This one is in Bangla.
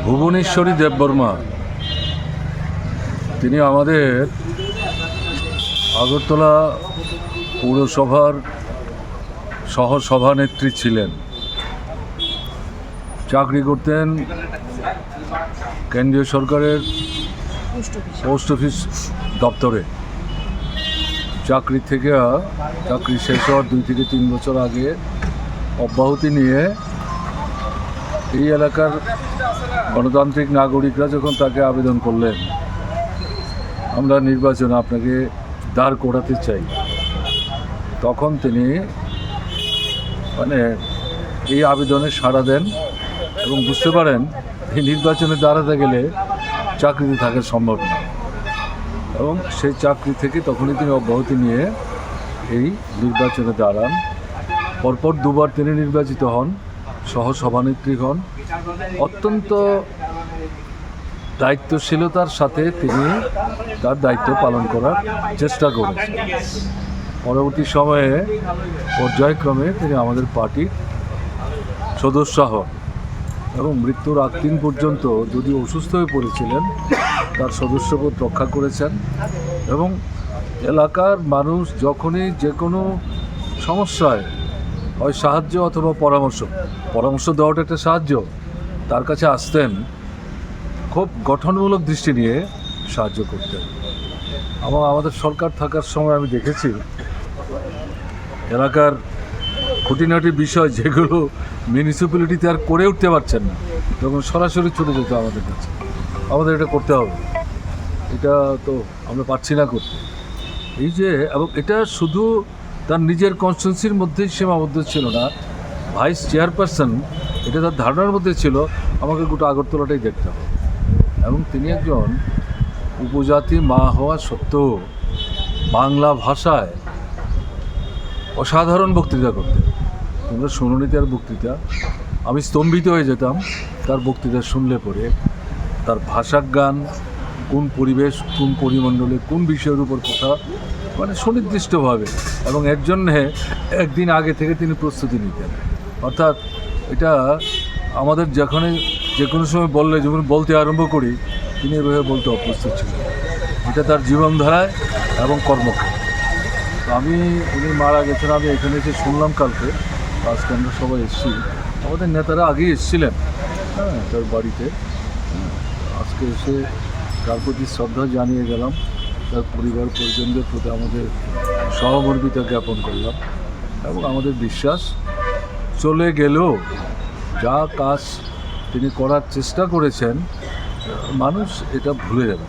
ভুবনেশ্বরী দেববর্মা তিনি আমাদের আগরতলা পৌরসভার সহসভানেত্রী ছিলেন। চাকরি করতেন কেন্দ্রীয় সরকারের পোস্ট অফিস দপ্তরে। চাকরি শেষ হওয়ার 2 থেকে 3 বছর আগে অব্যাহতি নিয়ে এই এলাকার গণতান্ত্রিক নাগরিকরা যখন তাকে আবেদন করলেন, আমরা নির্বাচনে আপনাকে দাঁড় করাতে চাই, তখন তিনি এই আবেদনে সাড়া দেন এবং বুঝতে পারেন এই নির্বাচনে দাঁড়াতে গেলে চাকরিতে থাকা সম্ভব না, এবং সেই চাকরি থেকে তখনই তিনি অব্যাহতি নিয়ে এই নির্বাচনে দাঁড়ান। পরপর 2বার তিনি নির্বাচিত হন, সহসভানেত্রী হন। অত্যন্ত দায়িত্বশীলতার সাথে তিনি তার দায়িত্ব পালন করার চেষ্টা করেছেন। পরবর্তী সময়ে পর্যায়ক্রমে তিনি আমাদের পার্টির সদস্য হন এবং মৃত্যুর আগ দিন পর্যন্ত যদি অসুস্থ হয়ে পড়েছিলেন, তার সদস্যপদ রক্ষা করেছেন। এবং এলাকার মানুষ যখনই যে কোনো সমস্যায় হয় সাহায্য অথবা পরামর্শ দেওয়াটা একটা সাহায্য, তার কাছে আসতেন, খুব গঠনমূলক দৃষ্টি নিয়ে সাহায্য করতেন। এবং আমাদের সরকার থাকার সময় আমি দেখেছি এলাকার খুঁটিনাটি বিষয় যেগুলো মিউনিসিপ্যালিটিতে আর করে উঠতে পারছেন না, তখন সরাসরি ছুটে যেত আমাদের কাছে, আমাদের এটা করতে হবে, এটা তো আমরা পারছি না করতে। এই যে, এবং এটা শুধু তার নিজের কনস্টিটিউন্সির মধ্যেই সীমাবদ্ধ ছিল না, ভাইস চেয়ারপারসন এটা তার ধারণার মধ্যে ছিল আমাকে গোটা আগরতলাটাই দেখতে হবে। এবং তিনি একজন উপজাতি মা হওয়া সত্ত্বেও বাংলা ভাষায় অসাধারণ বক্তৃতা করতেন। তোমরা শুনুনি তার বক্তৃতা, আমি স্তম্ভিত হয়ে যেতাম তার বক্তৃতা শুনলে পরে। তার ভাষাজ্ঞান, কোন পরিবেশ, কোন পরিমণ্ডলে কোন বিষয়ের উপর কথা, সুনির্দিষ্টভাবে, এবং এর জন্যে একদিন আগে থেকে তিনি প্রস্তুতি নিতেন। অর্থাৎ এটা আমাদের যে কোনো সময় বললে যখন বলতে আরম্ভ করি, তিনি এভাবে বলতে অপ্রস্তুত ছিলেন। এটা তার জীবনধারায় এবং কর্মক্ষেত্রে। তো উনি মারা গেছেন, আমি এখানে এসে শুনলাম কালকে, আজকে আমরা সবাই এসেছি, আমাদের নেতারা আগেই এসেছিলেন তার বাড়িতে। আজকে এসে তার প্রতি শ্রদ্ধা জানিয়ে গেলাম, তার পরিবার পরিজনদের প্রতি আমাদের সহমর্মিতা জ্ঞাপন করলাম, এবং আমাদের বিশ্বাস চলে গেলেও যা কাজ তিনি করার চেষ্টা করেছেন মানুষ এটা ভুলে যাবে।